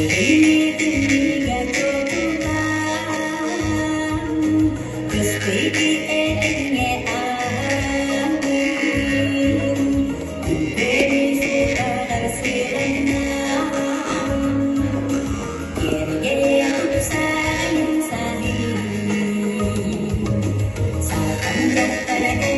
ini tinggal pulang, terus pergi enye angin, beri sekarang sirenam, yang sayang saling, sakan datang